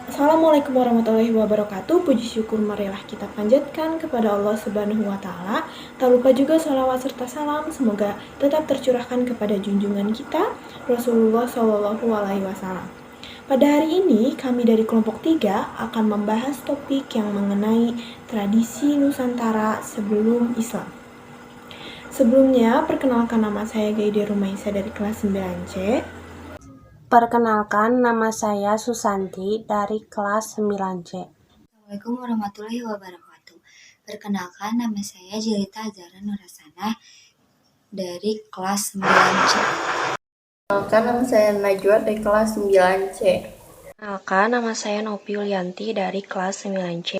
Assalamualaikum warahmatullahi wabarakatuh. Puji syukur marilah kita panjatkan kepada Allah Subhanahu wa taala. Tak lupa juga sholawat serta salam semoga tetap tercurahkan kepada junjungan kita Rasulullah Shallallahu alaihi wasallam. Pada hari ini kami dari kelompok 3 akan membahas topik yang mengenai tradisi Nusantara sebelum Islam. Sebelumnya, perkenalkan nama saya Gaide Rumaisa dari kelas 9C. Perkenalkan, nama saya Susanti dari kelas 9C. Assalamualaikum warahmatullahi wabarakatuh. Perkenalkan, nama saya Jelita Azara Nurasana dari kelas 9C. Perkenalkan, nama saya Najwa dari kelas 9C. Perkenalkan, nama saya Nopi Yulianti dari kelas 9C.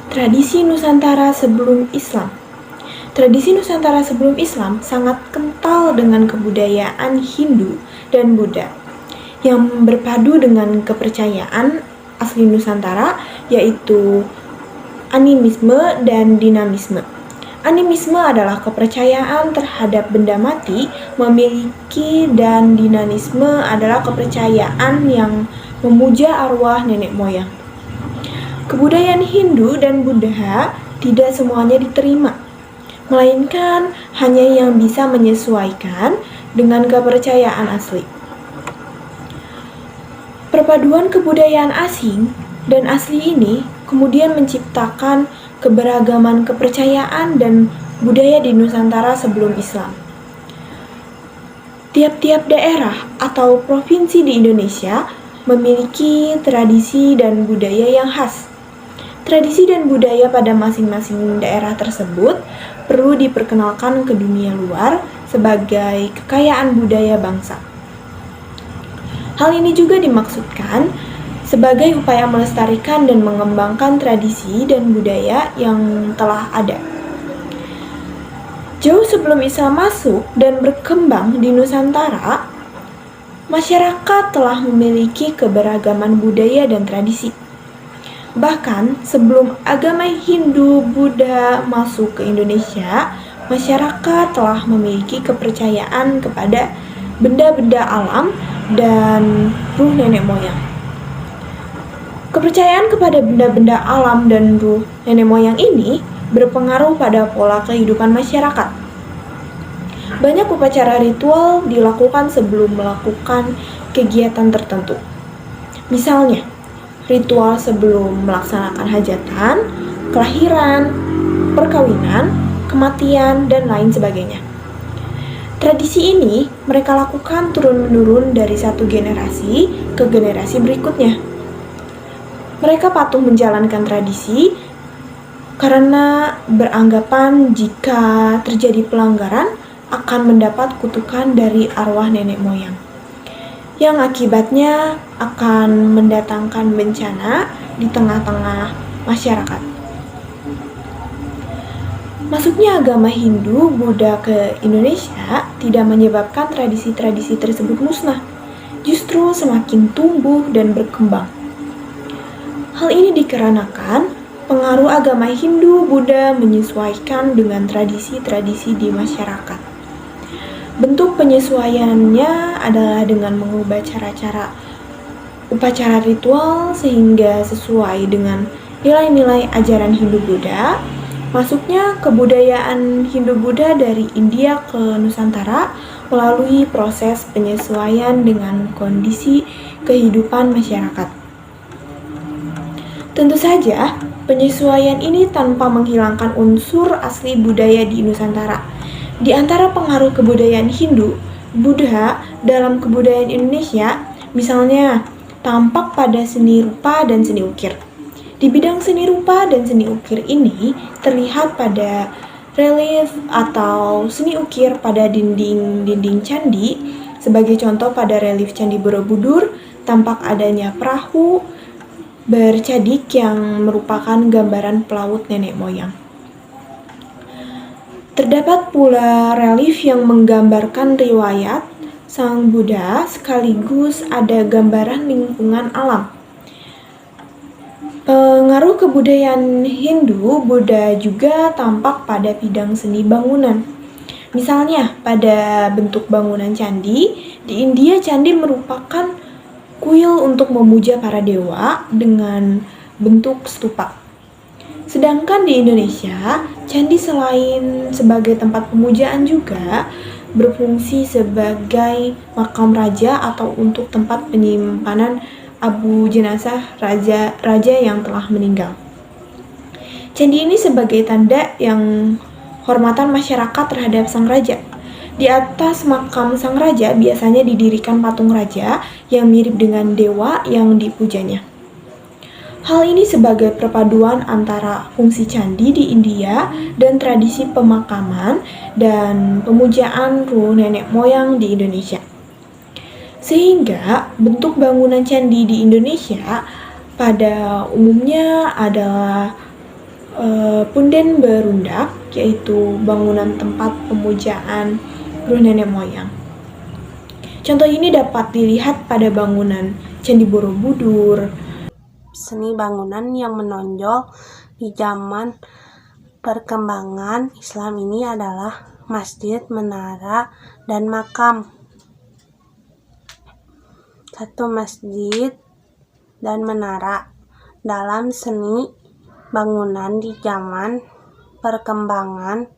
Tradisi Nusantara sebelum Islam. Tradisi Nusantara sebelum Islam sangat kental dengan kebudayaan Hindu dan Buddha yang berpadu dengan kepercayaan asli Nusantara, yaitu animisme dan dinamisme. Animisme adalah kepercayaan terhadap benda mati memiliki, dan dinamisme adalah kepercayaan yang memuja arwah nenek moyang. Kebudayaan Hindu dan Buddha tidak semuanya diterima, melainkan hanya yang bisa menyesuaikan dengan kepercayaan asli. Perpaduan kebudayaan asing dan asli ini kemudian menciptakan keberagaman kepercayaan dan budaya di Nusantara sebelum Islam. Tiap-tiap daerah atau provinsi di Indonesia memiliki tradisi dan budaya yang khas. Tradisi dan budaya pada masing-masing daerah tersebut perlu diperkenalkan ke dunia luar sebagai kekayaan budaya bangsa. Hal ini juga dimaksudkan sebagai upaya melestarikan dan mengembangkan tradisi dan budaya yang telah ada. Jauh sebelum Islam masuk dan berkembang di Nusantara, masyarakat telah memiliki keberagaman budaya dan tradisi. Bahkan sebelum agama Hindu Buddha masuk ke Indonesia, masyarakat telah memiliki kepercayaan kepada benda-benda alam dan ruh nenek moyang. Kepercayaan kepada benda-benda alam dan ruh nenek moyang ini berpengaruh pada pola kehidupan masyarakat. Banyak upacara ritual dilakukan sebelum melakukan kegiatan tertentu. Misalnya, ritual sebelum melaksanakan hajatan, kelahiran, perkawinan, kematian, dan lain sebagainya. Tradisi ini mereka lakukan turun-menurun dari satu generasi ke generasi berikutnya. Mereka patuh menjalankan tradisi karena beranggapan jika terjadi pelanggaran akan mendapat kutukan dari arwah nenek moyang, yang akibatnya akan mendatangkan bencana di tengah-tengah masyarakat. Masuknya agama Hindu Buddha ke Indonesia tidak menyebabkan tradisi-tradisi tersebut musnah, justru semakin tumbuh dan berkembang. Hal ini dikarenakan pengaruh agama Hindu Buddha menyesuaikan dengan tradisi-tradisi di masyarakat. Bentuk penyesuaiannya adalah dengan mengubah cara-cara upacara ritual sehingga sesuai dengan nilai-nilai ajaran Hindu-Buddha. Masuknya kebudayaan Hindu-Buddha dari India ke Nusantara melalui proses penyesuaian dengan kondisi kehidupan masyarakat. Tentu saja, penyesuaian ini tanpa menghilangkan unsur asli budaya di Nusantara. Di antara pengaruh kebudayaan Hindu, Buddha dalam kebudayaan Indonesia, misalnya tampak pada seni rupa dan seni ukir. Di bidang seni rupa dan seni ukir ini terlihat pada relief atau seni ukir pada dinding-dinding candi. Sebagai contoh, pada relief Candi Borobudur tampak adanya perahu bercadik yang merupakan gambaran pelaut nenek moyang. Terdapat pula relief yang menggambarkan riwayat Sang Buddha sekaligus ada gambaran lingkungan alam. Pengaruh kebudayaan Hindu Buddha juga tampak pada bidang seni bangunan. Misalnya pada bentuk bangunan candi, di India candi merupakan kuil untuk memuja para dewa dengan bentuk stupa. Sedangkan di Indonesia, candi selain sebagai tempat pemujaan juga berfungsi sebagai makam raja atau untuk tempat penyimpanan abu jenazah raja yang telah meninggal. Candi ini sebagai tanda yang hormatan masyarakat terhadap sang raja. Di atas makam sang raja biasanya didirikan patung raja yang mirip dengan dewa yang dipujanya. Hal ini sebagai perpaduan antara fungsi candi di India dan tradisi pemakaman dan pemujaan ruh nenek moyang di Indonesia. Sehingga bentuk bangunan candi di Indonesia pada umumnya adalah punden berundak, yaitu bangunan tempat pemujaan ruh nenek moyang. Contoh ini dapat dilihat pada bangunan Candi Borobudur. Seni bangunan yang menonjol di zaman perkembangan Islam ini adalah masjid, menara, dan makam. Satu masjid dan menara. Dalam seni bangunan di zaman perkembangan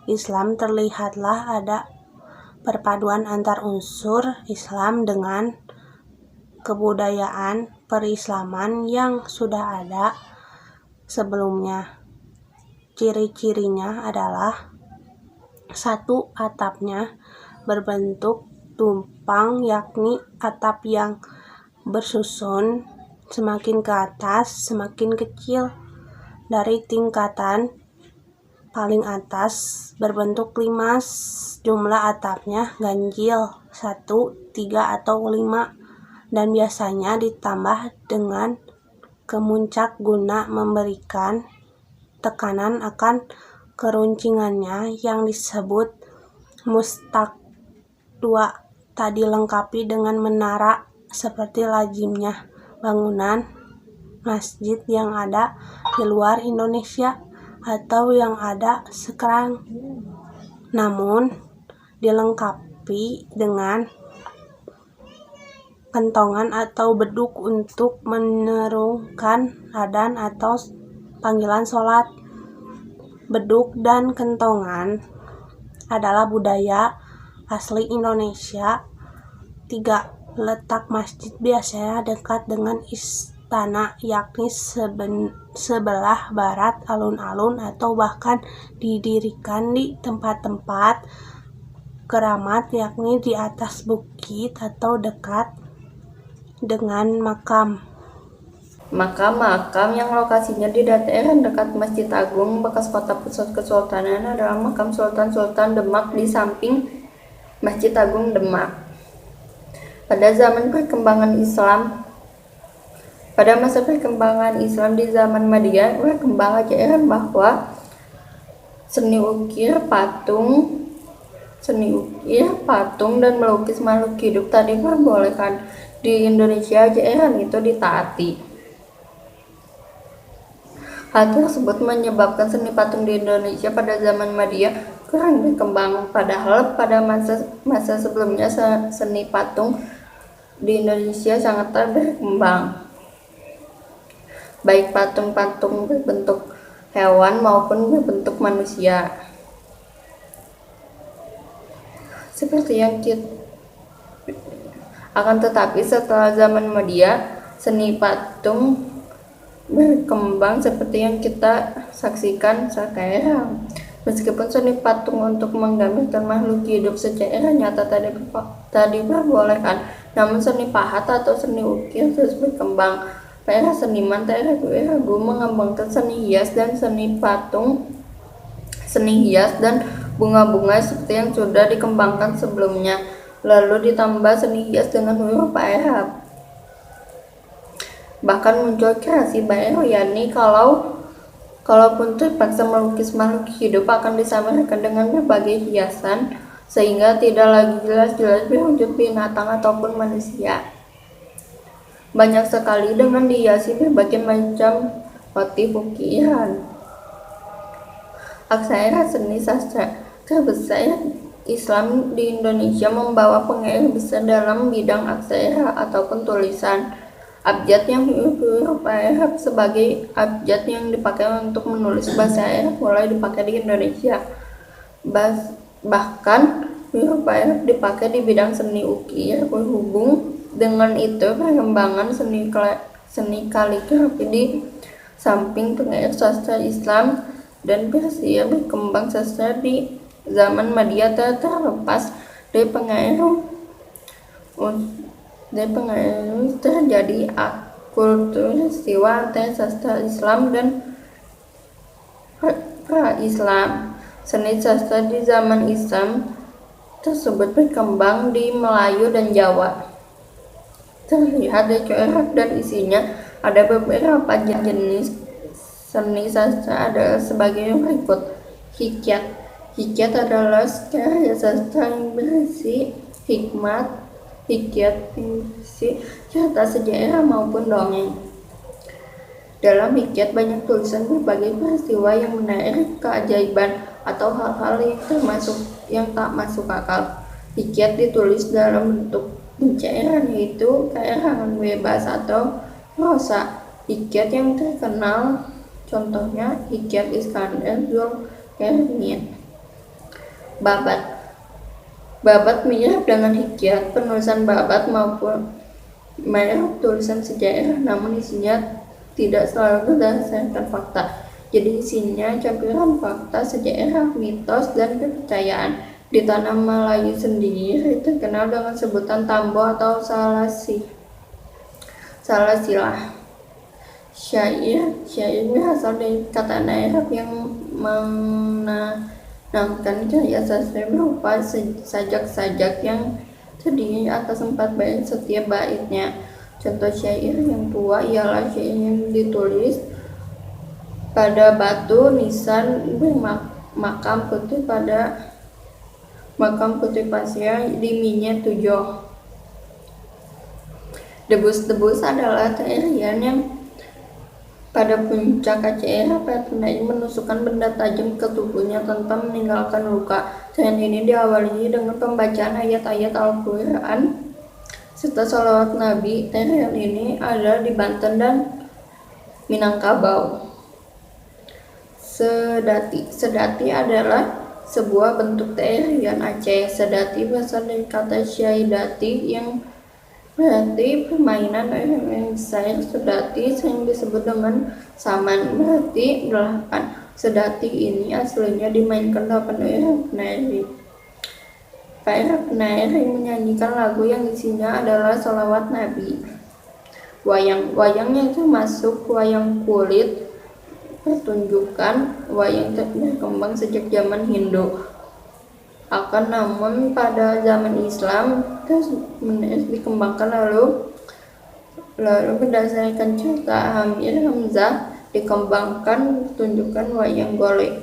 Islam terlihatlah ada perpaduan antar unsur Islam dengan kebudayaan perislaman yang sudah ada sebelumnya. Ciri-cirinya adalah satu, atapnya berbentuk tumpang, yakni atap yang bersusun semakin ke atas semakin kecil. Dari tingkatan paling atas berbentuk limas, jumlah atapnya ganjil 1, 3, atau 5, dan biasanya ditambah dengan kemuncak guna memberikan tekanan akan keruncingannya yang disebut mustaq. 2. Tak dilengkapi dengan menara seperti lazimnya bangunan masjid yang ada di luar Indonesia atau yang ada sekarang, namun dilengkapi dengan kentongan atau beduk untuk menyerukan adzan atau panggilan sholat. Beduk dan kentongan adalah budaya asli Indonesia. 3. Letak masjid biasanya dekat dengan istana, yakni sebelah barat alun-alun atau bahkan didirikan di tempat-tempat keramat, yakni di atas bukit atau dekat dengan makam. Makam yang lokasinya di daerah dekat Masjid Agung bekas kota pusat kesultanan adalah makam Sultan Demak di samping Masjid Agung Demak. Pada masa perkembangan Islam di zaman Madyah, berkembang ajaran bahwa seni ukir, patung, dan melukis makhluk hidup tak diperbolehkan. Di Indonesia, ajaran itu ditaati. Hal tersebut menyebabkan seni patung di Indonesia pada zaman Madyah kurang berkembang, padahal pada masa sebelumnya seni patung di Indonesia sangat berkembang, baik patung-patung berbentuk hewan maupun berbentuk manusia. Akan tetapi setelah zaman Madyah, seni patung berkembang seperti yang kita saksikan sekarang. Meskipun seni patung untuk menggambarkan makhluk hidup secara nyata tak diperbolehkan, namun seni pahat atau seni ukir terus berkembang. Para seniman tak ragu-ragu mengembangkan seni hias dan bunga-bunga seperti yang sudah dikembangkan sebelumnya, lalu ditambah seni hias dengan huruf Arab. Bahkan muncul kreasi baru, yakni kalaupun terpaksa melukis makhluk hidup akan disamarkan dengan berbagai hiasan sehingga tidak lagi jelas-jelas berwujud binatang ataupun manusia. Banyak sekali dengan dihiasi berbagai macam motif ukiran. Aksara seni sastra terbesar Islam di Indonesia membawa pengaruh besar dalam bidang aksara ataupun tulisan. Abjad yang huruf Arab sebagai abjad yang dipakai untuk menulis bahasa Arab mulai dipakai di Indonesia. Bahkan huruf Arab dipakai di bidang seni ukir. Berhubung dengan itu, perkembangan seni kaligrafi di samping pengaruh sastra Islam dan Persia, berkembang sastra di zaman Madia terlepas dari pengaruh terjadi akulturasi antara sastra Islam dan pra-Islam. Seni sastra di zaman Islam tersebut berkembang di Melayu dan Jawa. Terlihat dari corak dan isinya, ada beberapa jenis seni sastra adalah sebagai berikut. Hikayat adalah karya sastra yang berisi hikmat, cerita sejarah maupun dongeng. Dalam hikayat banyak tulisan berbagai peristiwa yang menarik, keajaiban, atau hal-hal yang tak masuk akal. Hikayat ditulis dalam bentuk pencairan, yaitu karangan bebas atau prosa. Hikayat yang terkenal contohnya Hikayat Iskandar Zulkarnain. Babat mirip dengan hikayat. Penulisan babat maupun mirip tulisan sejarah, namun isinya tidak selalu berdasarkan fakta. Jadi isinya campuran fakta, sejarah, mitos, dan kepercayaan. Di tanah Melayu sendiri terkenal dengan sebutan tambo atau salasilah. Syair berasal dari kata Arab yang menanamkan karya sastra berupa sajak-sajak yang terdiri atas 4 bait setiap baitnya. Contoh syair yang tua ialah syair yang ditulis pada batu nisan bermakam putih pasir di minyak 7. Debus adalah tarian yang pada puncak acara penari menusukkan benda tajam ke tubuhnya tanpa meninggalkan luka. Tarian ini diawali dengan pembacaan ayat-ayat Al-Quran serta sholawat Nabi. Tarian ini ada di Banten dan Minangkabau. Sedati adalah sebuah bentuk tarian Aceh. Sedati berasal dari kata syaidati yang berarti permainan orang yang besar. Sedati sering disebut dengan saman, berarti 8. Sedati ini aslinya dimainkan 8 orang penari. Para penari menyanyikan lagu yang isinya adalah sholawat Nabi. Wayangnya itu masuk wayang kulit pertunjukan. Wayang berkembang sejak zaman Hindu. Namun pada zaman Islam terus dikembangkan lalu berdasarkan cerita Amir Hamzah dikembangkan pertunjukan wayang golek.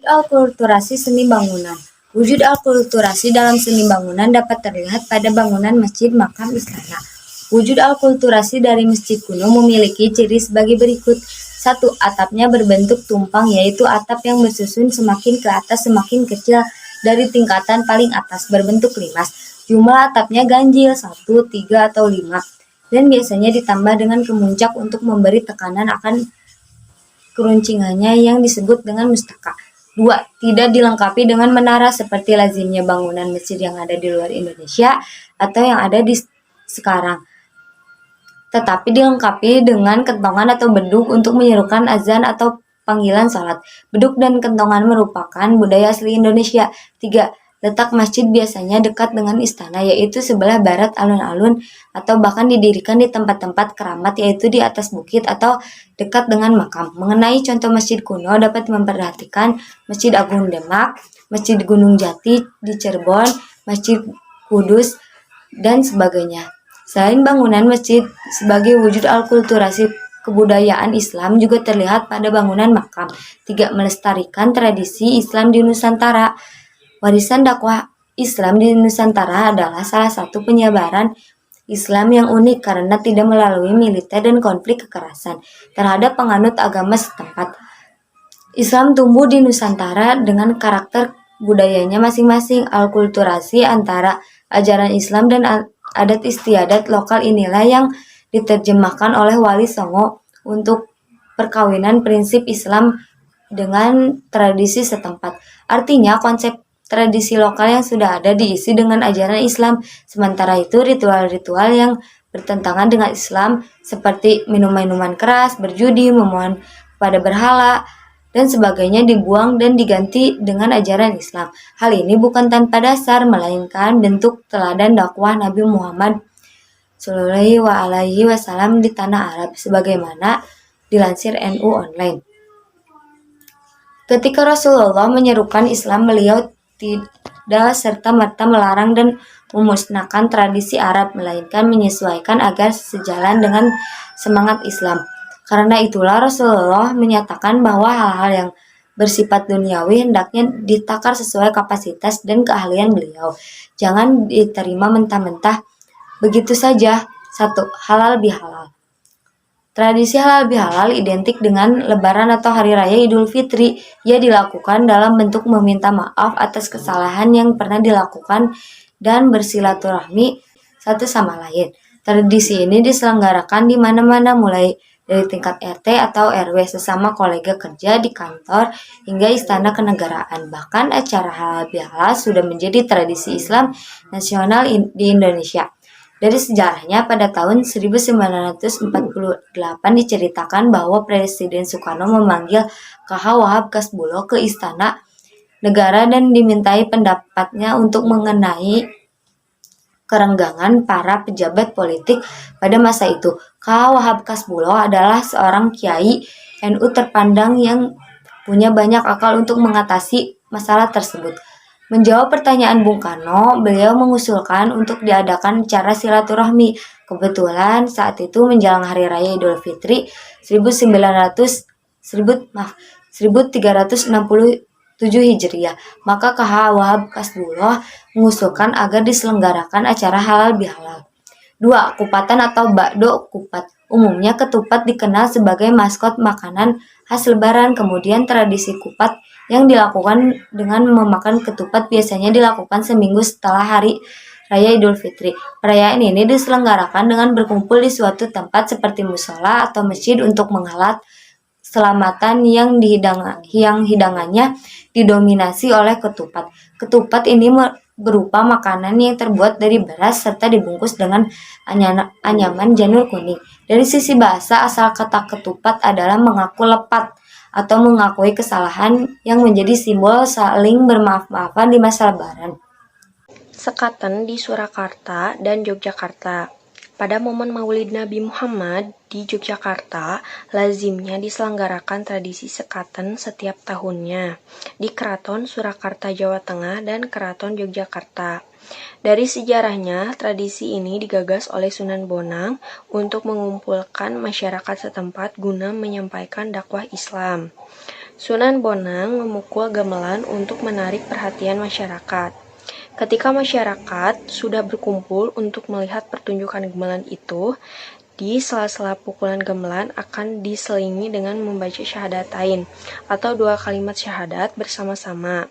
Akulturasi seni bangunan. Wujud akulturasi dalam seni bangunan dapat terlihat pada bangunan masjid, makam, istana. Wujud akulturasi dari masjid kuno memiliki ciri sebagai berikut. 1. Atapnya berbentuk tumpang, yaitu atap yang bersusun semakin ke atas semakin kecil dari tingkatan paling atas, berbentuk limas. Jumlah atapnya ganjil 1, 3, atau 5, dan biasanya ditambah dengan kemuncak untuk memberi tekanan akan keruncingannya yang disebut dengan mustaka. 2. Tidak dilengkapi dengan menara seperti lazimnya bangunan masjid yang ada di luar Indonesia atau yang ada di sekarang, tetapi dilengkapi dengan kentongan atau beduk untuk menyerukan azan atau panggilan salat. Beduk dan kentongan merupakan budaya asli Indonesia. 3. Letak masjid biasanya dekat dengan istana, yaitu sebelah barat alun-alun atau bahkan didirikan di tempat-tempat keramat, yaitu di atas bukit atau dekat dengan makam. Mengenai contoh masjid kuno dapat memperhatikan Masjid Agung Demak, Masjid Gunung Jati di Cirebon, Masjid Kudus, dan sebagainya. Selain bangunan masjid sebagai wujud akulturasi kebudayaan Islam juga terlihat pada bangunan makam. 3. Melestarikan tradisi Islam di Nusantara. Warisan dakwah Islam di Nusantara adalah salah satu penyebaran Islam yang unik karena tidak melalui militer dan konflik kekerasan terhadap penganut agama setempat. Islam tumbuh di Nusantara dengan karakter budayanya masing-masing. Alkulturasi antara ajaran Islam dan adat istiadat lokal inilah yang diterjemahkan oleh Wali Songo untuk perkawinan prinsip Islam dengan tradisi setempat. Artinya konsep tradisi lokal yang sudah ada diisi dengan ajaran Islam. Sementara itu ritual-ritual yang bertentangan dengan Islam seperti minum-minuman keras, berjudi, memohon kepada berhala, dan sebagainya dibuang dan diganti dengan ajaran Islam. Hal ini bukan tanpa dasar, melainkan bentuk teladan dakwah Nabi Muhammad Shallallahu Alaihi Wasallam di tanah Arab, sebagaimana dilansir NU Online. Ketika Rasulullah menyerukan Islam, beliau tidak serta-merta melarang dan memusnahkan tradisi Arab, melainkan menyesuaikan agar sejalan dengan semangat Islam. Karena itulah Rasulullah menyatakan bahwa hal-hal yang bersifat duniawi hendaknya ditakar sesuai kapasitas dan keahlian beliau. Jangan diterima mentah-mentah begitu saja. 1. Halal bihalal. Tradisi halal bihalal identik dengan Lebaran atau Hari Raya Idul Fitri. Ia dilakukan dalam bentuk meminta maaf atas kesalahan yang pernah dilakukan dan bersilaturahmi satu sama lain. Tradisi ini diselenggarakan di mana-mana, mulai dari tingkat RT atau RW, sesama kolega kerja di kantor, hingga istana kenegaraan. Bahkan acara halal bihalal sudah menjadi tradisi Islam nasional di Indonesia. Dari sejarahnya, pada tahun 1948 diceritakan bahwa Presiden Soekarno memanggil KH Wahab Kasbulo ke istana negara dan dimintai pendapatnya untuk mengenai kerenggangan para pejabat politik pada masa itu. KH Wahab Kasbulo adalah seorang kiai NU terpandang yang punya banyak akal untuk mengatasi masalah tersebut. Menjawab pertanyaan Bung Karno, beliau mengusulkan untuk diadakan acara silaturahmi. Kebetulan saat itu menjelang Hari Raya Idul Fitri 1367 Hijriah. Maka KH Wahab Kasbulo mengusulkan agar diselenggarakan acara halal bihalal. 2. Kupatan atau bakdo kupat. Umumnya ketupat dikenal sebagai maskot makanan khas Lebaran. Kemudian tradisi kupat yang dilakukan dengan memakan ketupat biasanya dilakukan seminggu setelah Hari Raya Idul Fitri. Perayaan ini diselenggarakan dengan berkumpul di suatu tempat seperti musola atau masjid untuk menghelat selamatan yang hidangannya didominasi oleh ketupat. Ketupat ini berupa makanan yang terbuat dari beras serta dibungkus dengan anyaman janur kuning. Dari sisi bahasa, asal kata ketupat adalah mengaku lepat atau mengakui kesalahan yang menjadi simbol saling bermaaf-maafan di masa Lebaran. Sekaten di Surakarta dan Yogyakarta. Pada momen Maulid Nabi Muhammad di Yogyakarta, lazimnya diselenggarakan tradisi sekaten setiap tahunnya di Keraton Surakarta Jawa Tengah dan Keraton Yogyakarta. Dari sejarahnya, tradisi ini digagas oleh Sunan Bonang untuk mengumpulkan masyarakat setempat guna menyampaikan dakwah Islam. Sunan Bonang memukul gamelan untuk menarik perhatian masyarakat. Ketika masyarakat sudah berkumpul untuk melihat pertunjukan gamelan itu, di sela-sela pukulan gamelan akan diselingi dengan membaca syahadatain atau 2 kalimat syahadat bersama-sama.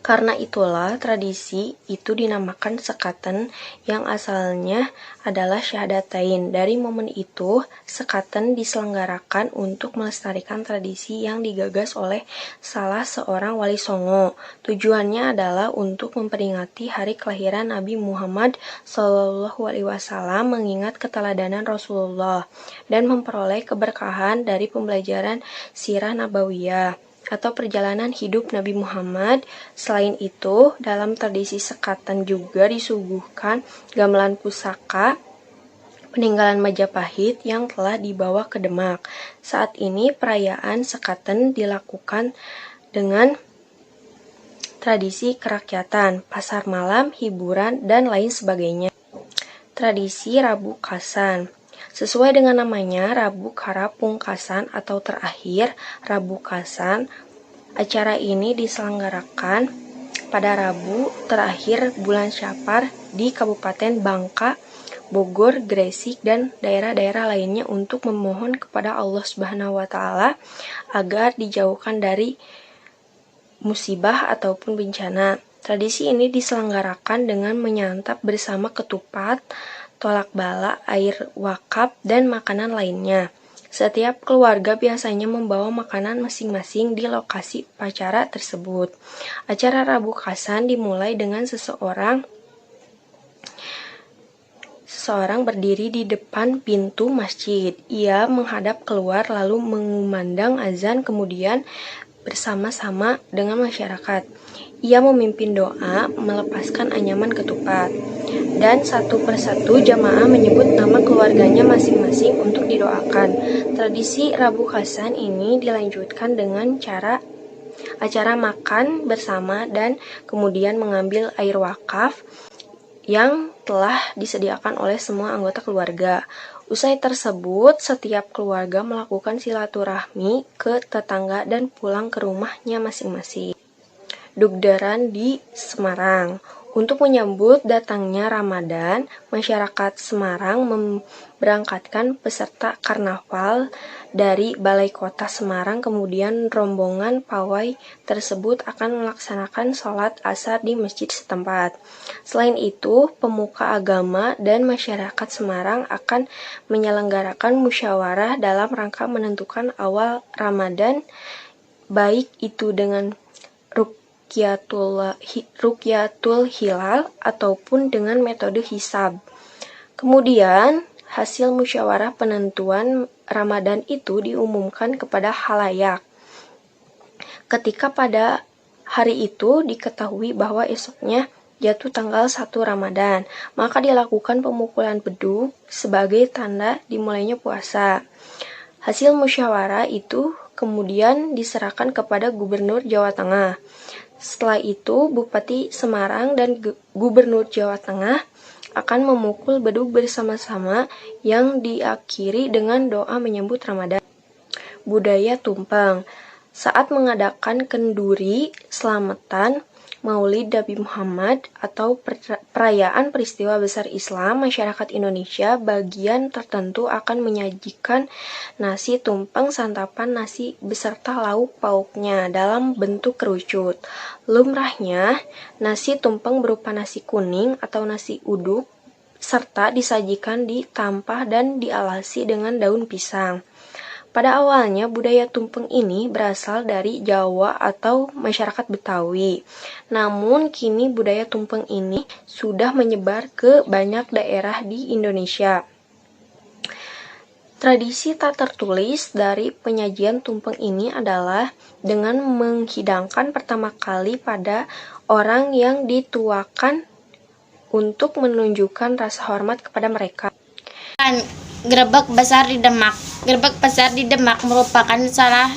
Karena itulah tradisi itu dinamakan sekaten yang asalnya adalah syahadatain. Dari momen itu, sekaten diselenggarakan untuk melestarikan tradisi yang digagas oleh salah seorang wali songo. Tujuannya adalah untuk memperingati hari kelahiran Nabi Muhammad SAW, mengingat keteladanan Rasulullah, dan memperoleh keberkahan dari pembelajaran sirah nabawiyah atau perjalanan hidup Nabi Muhammad. Selain itu, dalam tradisi sekaten juga disuguhkan gamelan pusaka peninggalan Majapahit yang telah dibawa ke Demak. Saat ini perayaan sekaten dilakukan dengan tradisi kerakyatan, pasar malam, hiburan, dan lain sebagainya. Tradisi Rabu Kasan. Sesuai dengan namanya, Rabu Kara Pungkasan atau terakhir Rabu Kasan, acara ini diselenggarakan pada Rabu terakhir bulan Syafar di Kabupaten Bangka, Bogor, Gresik, dan daerah-daerah lainnya untuk memohon kepada Allah Subhanahu wa Ta'ala agar dijauhkan dari musibah ataupun bencana. Tradisi ini diselenggarakan dengan menyantap bersama ketupat, tolak bala, air wakaf, dan makanan lainnya. Setiap keluarga biasanya membawa makanan masing-masing di lokasi upacara tersebut. Acara Rabu Khasan dimulai dengan seseorang berdiri di depan pintu masjid. Ia menghadap keluar lalu mengumandang azan, kemudian bersama-sama dengan masyarakat. Ia memimpin doa, melepaskan anyaman ketupat, dan satu persatu jamaah menyebut nama keluarganya masing-masing untuk didoakan. Tradisi Rabu Khasan ini dilanjutkan dengan acara makan bersama dan kemudian mengambil air wakaf yang telah disediakan oleh semua anggota keluarga. Usai tersebut, setiap keluarga melakukan silaturahmi ke tetangga dan pulang ke rumahnya masing-masing. Dugderan di Semarang. Untuk menyambut datangnya Ramadan, masyarakat Semarang memberangkatkan peserta karnaval dari Balai Kota Semarang, kemudian rombongan pawai tersebut akan melaksanakan sholat asar di masjid setempat. Selain itu, pemuka agama dan masyarakat Semarang akan menyelenggarakan musyawarah dalam rangka menentukan awal Ramadan, baik itu dengan Rukyatul Hilal ataupun dengan metode hisab. Kemudian, hasil musyawarah penentuan Ramadan itu diumumkan kepada khalayak. Ketika pada hari itu diketahui bahwa esoknya jatuh tanggal 1 Ramadan, maka dilakukan pemukulan beduk sebagai tanda dimulainya puasa. Hasil musyawarah itu kemudian diserahkan kepada Gubernur Jawa Tengah. Setelah itu, Bupati Semarang dan Gubernur Jawa Tengah akan memukul beduk bersama-sama yang diakhiri dengan doa menyambut Ramadan. Budaya tumpeng. Saat mengadakan kenduri, selamatan, Maulid Nabi Muhammad atau perayaan peristiwa besar Islam, masyarakat Indonesia bagian tertentu akan menyajikan nasi tumpeng, santapan nasi beserta lauk pauknya dalam bentuk kerucut. Lumrahnya, nasi tumpeng berupa nasi kuning atau nasi uduk serta disajikan di tampah dan dialasi dengan daun pisang. Pada awalnya, budaya tumpeng ini berasal dari Jawa atau masyarakat Betawi. Namun, kini budaya tumpeng ini sudah menyebar ke banyak daerah di Indonesia. Tradisi tak tertulis dari penyajian tumpeng ini adalah dengan menghidangkan pertama kali pada orang yang dituakan untuk menunjukkan rasa hormat kepada mereka. Grebek besar di Demak. Grebek besar di Demak merupakan salah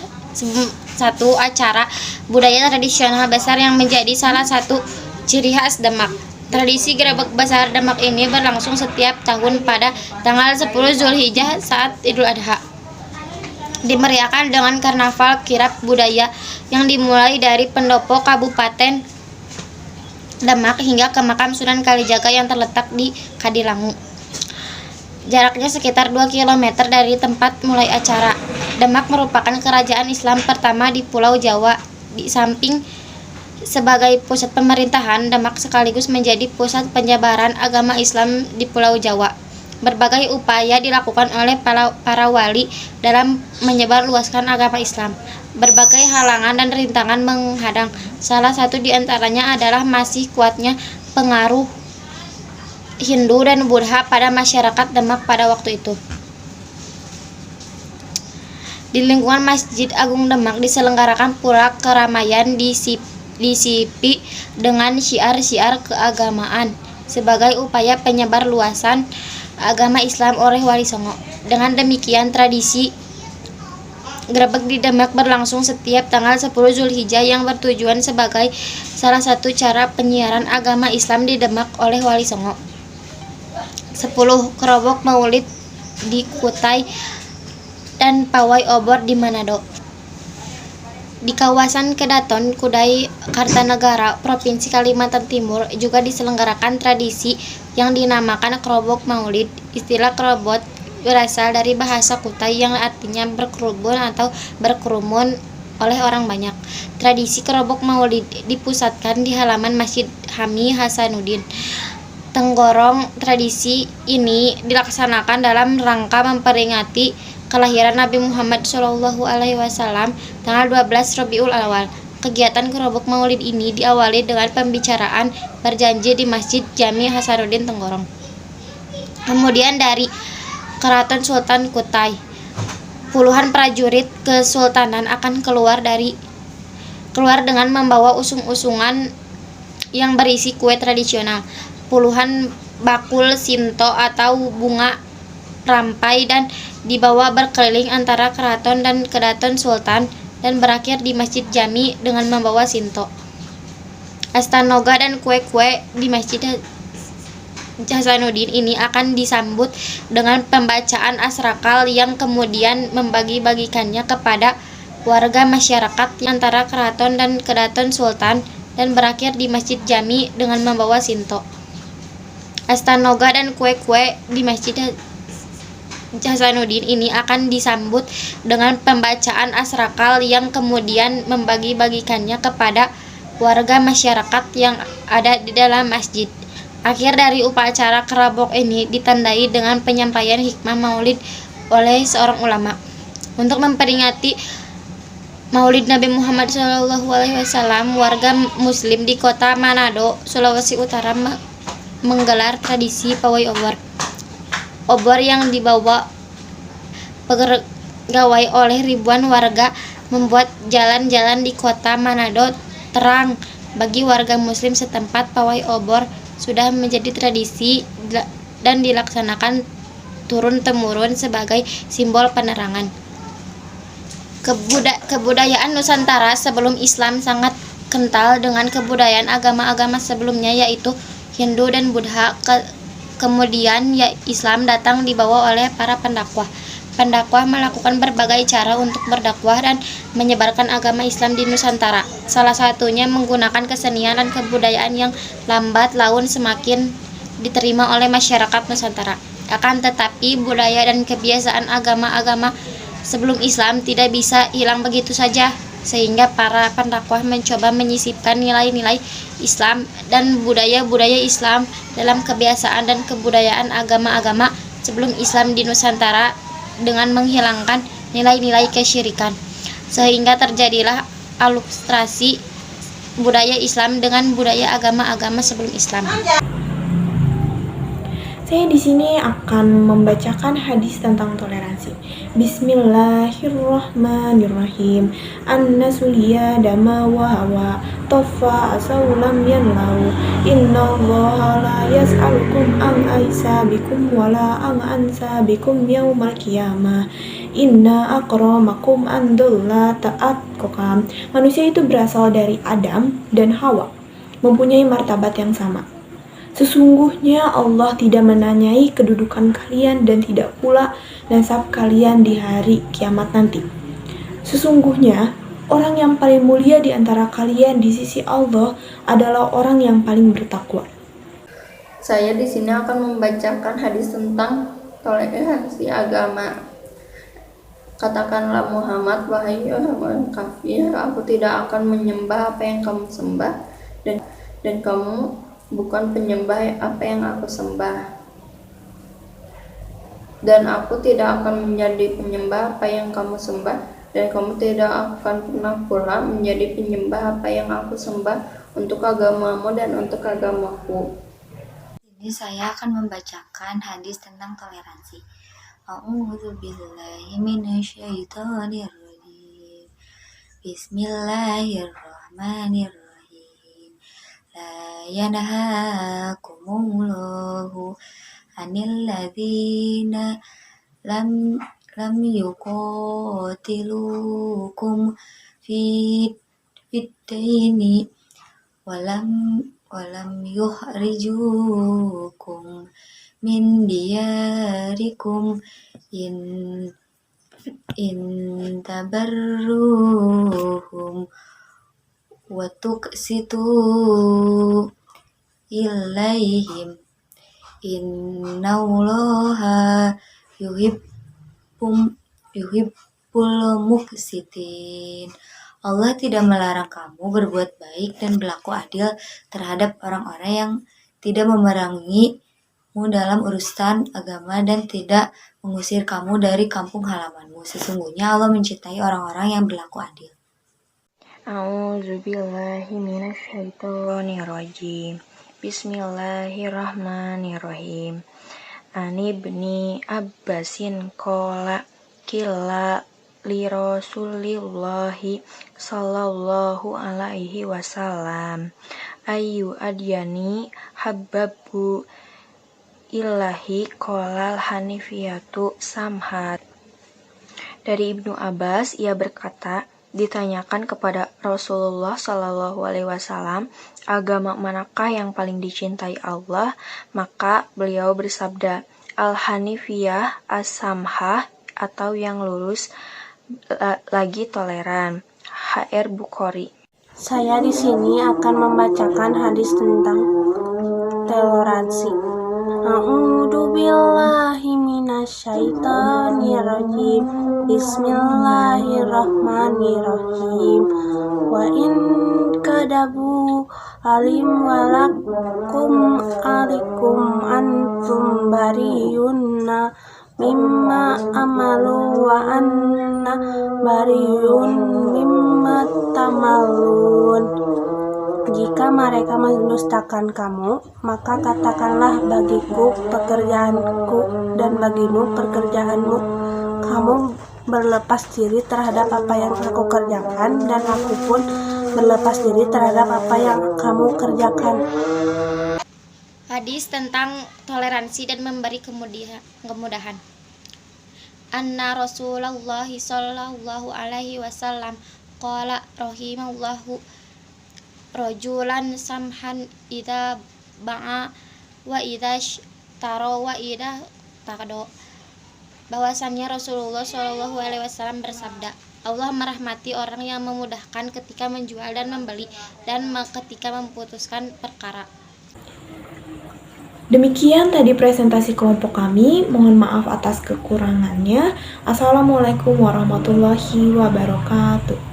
satu acara budaya tradisional besar yang menjadi salah satu ciri khas Demak. Tradisi grebek besar Demak ini berlangsung setiap tahun pada tanggal 10 Zulhijjah saat Idul Adha. Dimeriahkan dengan karnaval kirab budaya yang dimulai dari pendopo Kabupaten Demak hingga ke makam Sunan Kalijaga yang terletak di Kadilangu. Jaraknya sekitar 2 km dari tempat mulai acara. Demak merupakan kerajaan Islam pertama di Pulau Jawa. Di samping sebagai pusat pemerintahan, Demak sekaligus menjadi pusat penyebaran agama Islam di Pulau Jawa. Berbagai upaya dilakukan oleh para wali dalam menyebarluaskan agama Islam. Berbagai halangan dan rintangan menghadang. Salah satu di antaranya adalah masih kuatnya pengaruh Hindu dan Buddha pada masyarakat Demak pada waktu itu. Di lingkungan Masjid Agung Demak diselenggarakan pula keramaian disipi dengan syiar-syiar keagamaan sebagai upaya penyebar luasan agama Islam oleh Wali Songo. Dengan demikian, tradisi grebek di Demak berlangsung setiap tanggal 10 Zulhijjah yang bertujuan sebagai salah satu cara penyiaran agama Islam di Demak oleh Wali Songo. 10 kerobok maulid di Kutai dan pawai obor di Manado. Di kawasan Kedaton, Kutai Kartanegara, Provinsi Kalimantan Timur juga diselenggarakan tradisi yang dinamakan kerobok maulid. Istilah kerobot berasal dari bahasa Kutai yang artinya berkerumun atau berkerumun oleh orang banyak. Tradisi kerobok maulid dipusatkan di halaman Masjid Hami Hasanuddin Tenggorong. Tradisi ini dilaksanakan dalam rangka memperingati kelahiran Nabi Muhammad SAW tanggal 12 Rabiul Awal. Kegiatan kerobok maulid ini diawali dengan pembicaraan berjanji di Masjid Jami Hasanuddin Tenggorong. Kemudian dari Keraton Sultan Kutai, puluhan prajurit kesultanan akan keluar dengan membawa usung-usungan yang berisi kue tradisional, puluhan bakul sinto atau bunga rampai, dan dibawa berkeliling antara keraton dan kedaton sultan dan berakhir di Masjid Jami dengan membawa sinto, astanoga dan kue-kue. Di Masjid Hasanuddin ini akan disambut dengan pembacaan asrakal yang kemudian membagi-bagikannya kepada warga masyarakat antara keraton dan kedaton sultan dan berakhir di Masjid Jami dengan membawa sinto, astanoga dan kue-kue. Di Masjid Hasanuddin ini akan disambut dengan pembacaan asrakal yang kemudian membagi-bagikannya kepada warga masyarakat yang ada di dalam masjid. Akhir dari upacara kerobok ini ditandai dengan penyampaian hikmah maulid oleh seorang ulama. Untuk memperingati Maulid Nabi Muhammad SAW, warga Muslim di kota Manado, Sulawesi Utara menggelar tradisi pawai obor. Obor yang dibawa pegawai oleh ribuan warga membuat jalan-jalan di kota Manado terang. Bagi warga Muslim setempat, pawai obor sudah menjadi tradisi dan dilaksanakan turun-temurun sebagai simbol penerangan. Kebudayaan Nusantara sebelum Islam sangat kental dengan kebudayaan agama-agama sebelumnya, yaitu Hindu dan Buddha. Kemudian Islam datang dibawa oleh para pendakwah. Pendakwah melakukan berbagai cara untuk berdakwah dan menyebarkan agama Islam di Nusantara. Salah satunya menggunakan kesenian dan kebudayaan yang lambat laun semakin diterima oleh masyarakat Nusantara. Akan tetapi budaya dan kebiasaan agama-agama sebelum Islam tidak bisa hilang begitu saja, sehingga para pendakwah mencoba menyisipkan nilai-nilai Islam dan budaya-budaya Islam dalam kebiasaan dan kebudayaan agama-agama sebelum Islam di Nusantara dengan menghilangkan nilai-nilai kesyirikan, sehingga terjadilah ilustrasi budaya Islam dengan budaya agama-agama sebelum Islam. Saya di sini akan membacakan hadis tentang toleransi. Bismillahirrahmanirrahim. An-nasuliya dama wa hawa tofa asaulam yanlau. Innallaha la yas'alukum an aisabikum wala an ansabikum yaumal qiyamah. Inna akramakum andullah ta'atqakum. Manusia itu berasal dari Adam dan Hawa, mempunyai martabat yang sama. Sesungguhnya Allah tidak menanyai kedudukan kalian dan tidak pula nasab kalian di hari kiamat nanti. Sesungguhnya orang yang paling mulia di antara kalian di sisi Allah adalah orang yang paling bertakwa. Saya di sini akan membacakan hadis tentang toleransi agama. Katakanlah Muhammad, wahai orang kafir, aku tidak akan menyembah apa yang kamu sembah, dan kamu bukan penyembah apa yang aku sembah, dan aku tidak akan menjadi penyembah apa yang kamu sembah, dan kamu tidak akan pernah pula menjadi penyembah apa yang aku sembah untuk agamamu dan untuk agamaku. Ini saya akan membacakan hadis tentang toleransi. A'udzubillahi minasyaitonirrajim. Bismillahirrahmanirrahim. La yanhakumullahu anil ladzina lam yuqatilukum fid dini walam yukhrijukum min diyarikum in tabarruhum wa tuqsitu ilaihim innallaha yuhibbul muqsitin. Allah tidak melarang kamu berbuat baik dan berlaku adil terhadap orang-orang yang tidak memerangimu dalam urusan agama dan tidak mengusir kamu dari kampung halamanmu. Sesungguhnya Allah mencintai orang-orang yang berlaku adil. A'udzubillahi minasyaitonirrajim. Bismillahirrahmanirrahim. Ani ibni Abbasin qala qila li Rasulillahi sallallahu alaihi wasallam ayu adyani habbabu ilahi qolal hanifiyatu samhat. Dari Ibnu Abbas, ia berkata, ditanyakan kepada Rasulullah Shallallahu Alaihi Wasallam, agama manakah yang paling dicintai Allah? Maka beliau bersabda, Al-Hanifiyah As-Samhah, atau yang lurus lagi toleran. HR Bukhari. Saya di sini akan membacakan hadis tentang toleransi. A'udzu billahi minasyaitonirrajim. Bismillahirrahmanirrahim. Wa in kadabu alim walakum alikum antum bariyunna mimma amalu wa anna bariyun mimma tamalun. Jika mereka mendustakan kamu, maka katakanlah bagiku pekerjaanku dan bagimu pekerjaanmu. Kamu berlepas diri terhadap apa yang aku kerjakan dan aku pun berlepas diri terhadap apa yang kamu kerjakan. Hadis tentang toleransi dan memberi kemudahan. Anna Rasulullah sallallahu alaihi wasallam qala rahimallahu rajulan samhan idza ba'a wa idza taro wa idza taqdo. Bahwasannya Rasulullah Shallallahu alaihi wasallam bersabda, Allah merahmati orang yang memudahkan ketika menjual dan membeli dan ketika memutuskan perkara. Demikian tadi presentasi kelompok kami. Mohon maaf atas kekurangannya. Assalamualaikum warahmatullahi wabarakatuh.